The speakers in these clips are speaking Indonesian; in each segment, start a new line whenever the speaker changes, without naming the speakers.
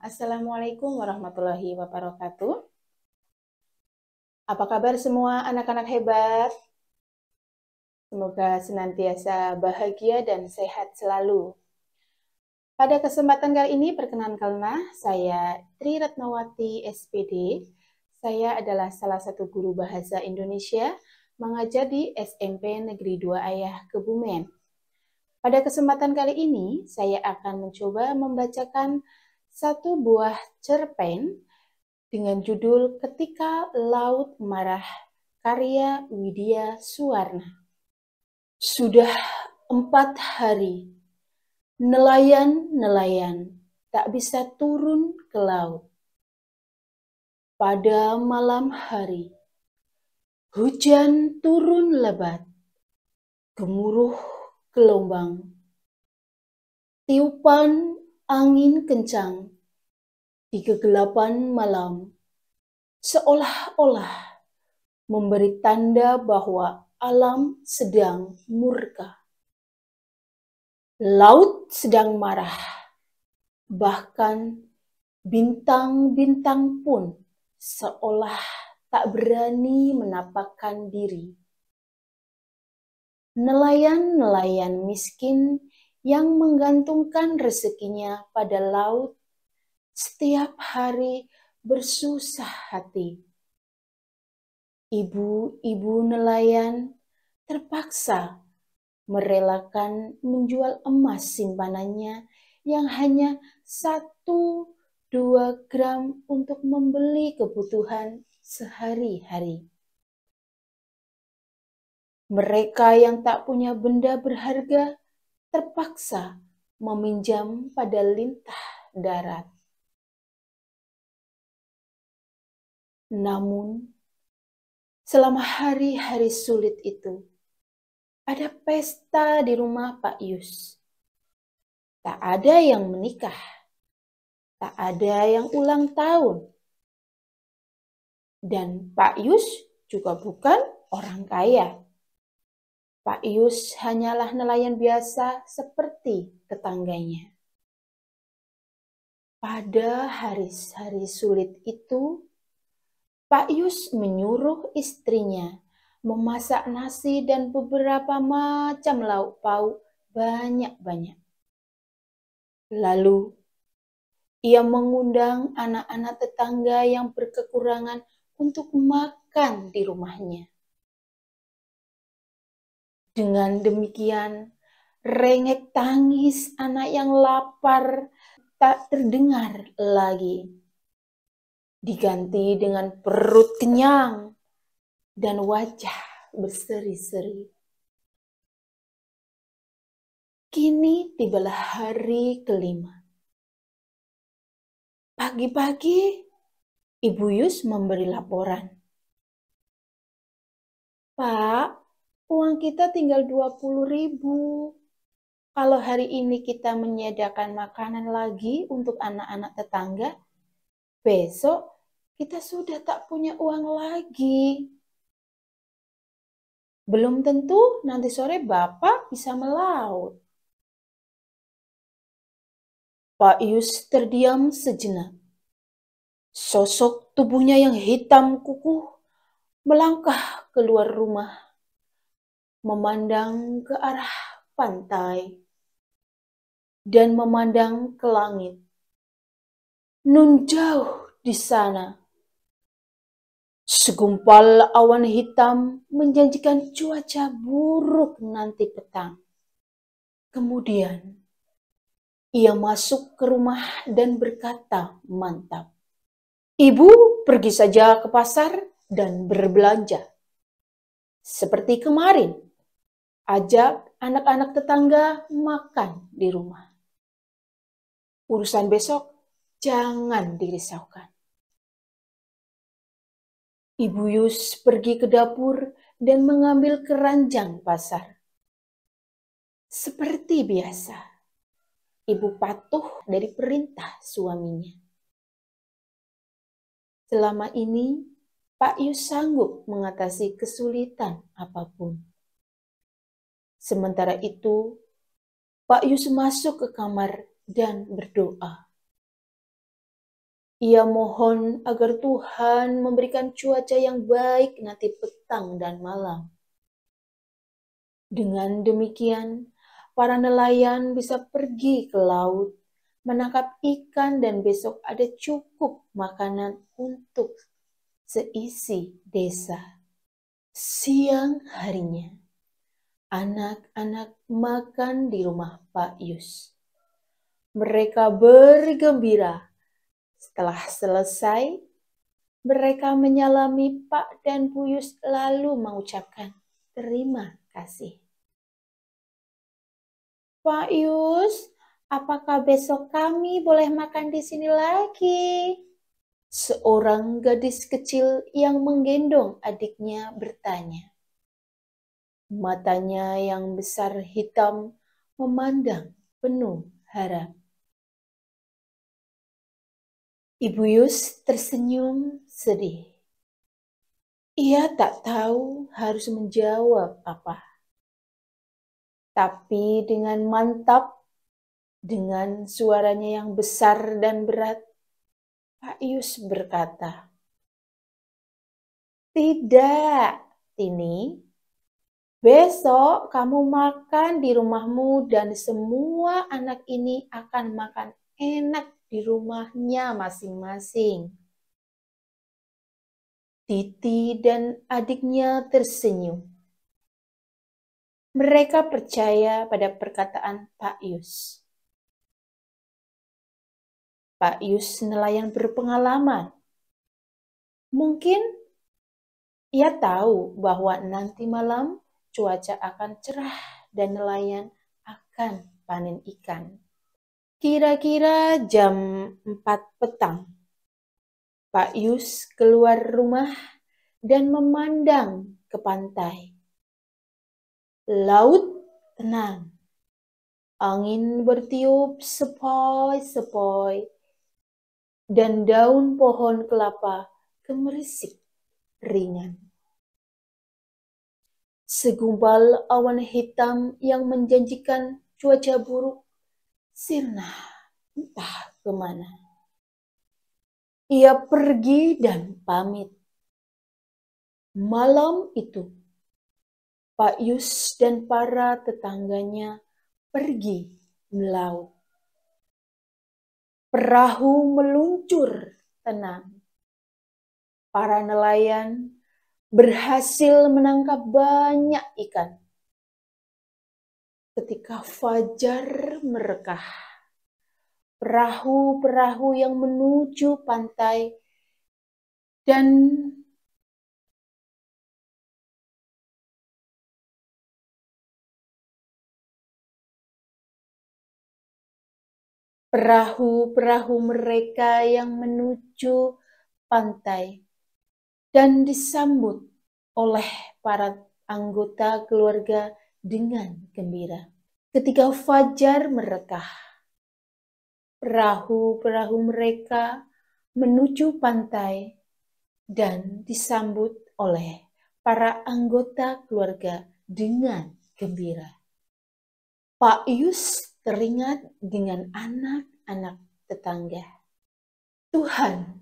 Assalamualaikum warahmatullahi wabarakatuh. Apa kabar semua anak-anak hebat? Semoga senantiasa bahagia dan sehat selalu. Pada kesempatan kali ini, perkenankanlah saya Tri Ratnawati SPD. Saya adalah salah satu guru bahasa Indonesia mengajar di SMP Negeri 2 Ayah Kebumen. Pada kesempatan kali ini, saya akan mencoba membacakan satu buah cerpen dengan judul Ketika Laut Marah, karya Widya Suwarna. Sudah 4 hari, nelayan-nelayan tak bisa turun ke laut. Pada malam hari, hujan turun lebat, gemuruh gelombang, tiupan angin kencang di kegelapan malam, seolah-olah memberi tanda bahwa alam sedang murka. Laut sedang marah, bahkan bintang-bintang pun seolah tak berani menapakkan diri. Nelayan-nelayan miskin yang menggantungkan rezekinya pada laut setiap hari bersusah hati. Ibu-ibu nelayan terpaksa merelakan menjual emas simpanannya yang hanya 1-2 gram untuk membeli kebutuhan sehari-hari. Mereka yang tak punya benda berharga terpaksa meminjam pada lintah darat. Namun, selama hari-hari sulit itu, ada pesta di rumah Pak Yus. Tak ada yang menikah, tak ada yang ulang tahun. Dan Pak Yus juga bukan orang kaya. Pak Yus hanyalah nelayan biasa seperti tetangganya. Pada hari-hari sulit itu, Pak Yus menyuruh istrinya memasak nasi dan beberapa macam lauk pauk banyak-banyak. Lalu, ia mengundang anak-anak tetangga yang berkekurangan untuk makan di rumahnya. Dengan demikian, rengek tangis anak yang lapar tak terdengar lagi. Diganti dengan perut kenyang dan wajah berseri-seri. Kini tibalah hari kelima. Pagi-pagi, Ibu Yus memberi laporan. Pak, uang kita tinggal 20.000. Kalau hari ini kita menyediakan makanan lagi untuk anak-anak tetangga, besok kita sudah tak punya uang lagi. Belum tentu nanti sore Bapak bisa melaut. Pak Yus terdiam sejenak. Sosok tubuhnya yang hitam kukuh melangkah keluar rumah, memandang ke arah pantai, dan memandang ke langit. Nun jauh di sana, segumpal awan hitam menjanjikan cuaca buruk nanti petang. Kemudian, ia masuk ke rumah dan berkata mantap, "Ibu pergi saja ke pasar dan berbelanja. Seperti kemarin, ajak anak-anak tetangga makan di rumah. Urusan besok jangan dirisaukan." Ibu Yus pergi ke dapur dan mengambil keranjang pasar. Seperti biasa, ibu patuh dari perintah suaminya. Selama ini, Pak Yus sanggup mengatasi kesulitan apapun. Sementara itu, Pak Yus masuk ke kamar dan berdoa. Ia mohon agar Tuhan memberikan cuaca yang baik nanti petang dan malam. Dengan demikian, para nelayan bisa pergi ke laut, menangkap ikan dan besok ada cukup makanan untuk seisi desa. Siang harinya, anak-anak makan di rumah Pak Yus. Mereka bergembira. Setelah selesai, mereka menyalami Pak dan Bu Yus lalu mengucapkan terima kasih. Pak Yus, apakah besok kami boleh makan di sini lagi? Seorang gadis kecil yang menggendong adiknya bertanya. Matanya yang besar hitam memandang penuh harap. Ibu Yus tersenyum sedih. Ia tak tahu harus menjawab apa. Tapi dengan mantap, dengan suaranya yang besar dan berat, Pak Yus berkata, "Tidak, Tini. Besok kamu makan di rumahmu dan semua anak ini akan makan enak di rumahnya masing-masing." Titi dan adiknya tersenyum. Mereka percaya pada perkataan Pak Yus. Pak Yus nelayan berpengalaman. Mungkin ia tahu bahwa nanti malam cuaca akan cerah dan nelayan akan panen ikan. Kira-kira jam 4 petang, Pak Yus keluar rumah dan memandang ke pantai. Laut tenang. Angin bertiup sepoi-sepoi dan daun pohon kelapa gemerisik ringan. Segumpal awan hitam yang menjanjikan cuaca buruk sirna entah kemana. Ia pergi dan pamit. Malam itu, Pak Yus dan para tetangganya pergi melaut. Perahu meluncur tenang. Para nelayan berhasil menangkap banyak ikan. Ketika fajar merekah, perahu-perahu yang menuju pantai dan perahu-perahu mereka yang menuju pantai dan disambut oleh para anggota keluarga dengan gembira. Ketika fajar merekah, perahu-perahu mereka menuju pantai dan disambut oleh para anggota keluarga dengan gembira. Pak Yus teringat dengan anak-anak tetangga. Tuhan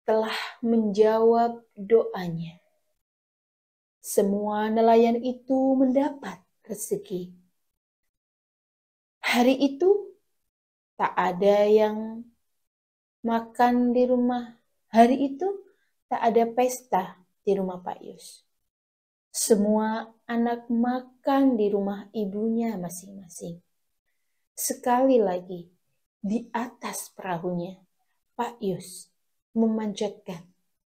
telah menjawab doanya. Semua nelayan itu mendapat rezeki. Hari itu tak ada yang makan di rumah. Hari itu tak ada pesta di rumah Pak Yus. Semua anak makan di rumah ibunya masing-masing. Sekali lagi, di atas perahunya, Pak Yus memanjatkan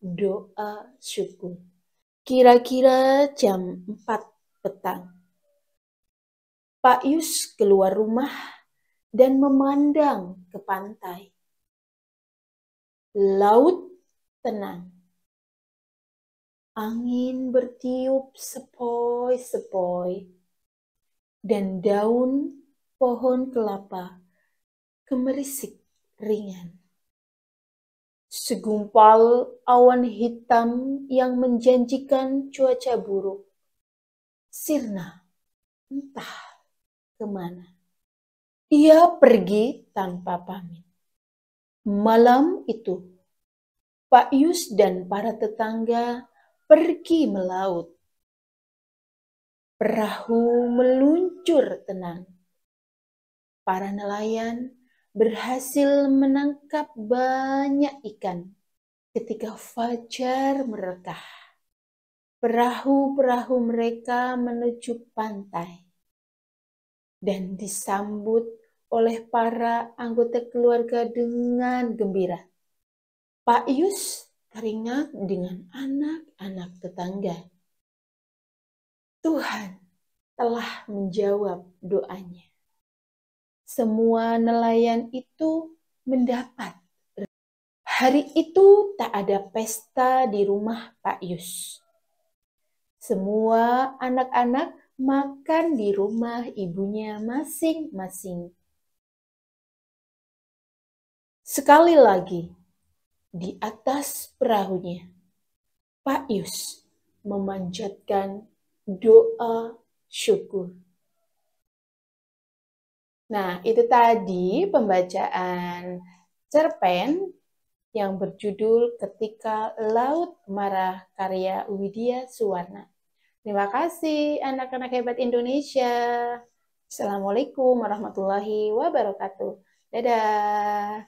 doa syukur. Kira-kira jam 4 petang, Pak Yus keluar rumah dan memandang ke pantai. Laut tenang. Angin bertiup sepoi-sepoi dan daun pohon kelapa gemerisik ringan. Segumpal awan hitam yang menjanjikan cuaca buruk sirna entah kemana. Ia pergi tanpa pamit. Malam itu, Pak Yus dan para tetangga pergi melaut. Perahu meluncur tenang. Para nelayan berhasil menangkap banyak ikan. Ketika fajar merekah, perahu-perahu mereka menuju pantai dan disambut oleh para anggota keluarga dengan gembira. Pak Yus teringat dengan anak-anak tetangga. Tuhan telah menjawab doanya. Semua nelayan itu mendapat. Hari itu tak ada pesta di rumah Pak Yus. Semua anak-anak makan di rumah ibunya masing-masing. Sekali lagi, di atas perahunya, Pak Yus memanjatkan doa syukur. Nah, itu tadi pembacaan cerpen yang berjudul Ketika Laut Marah karya Widya Suwarna. Terima kasih anak-anak hebat Indonesia. Assalamualaikum warahmatullahi wabarakatuh. Dadah.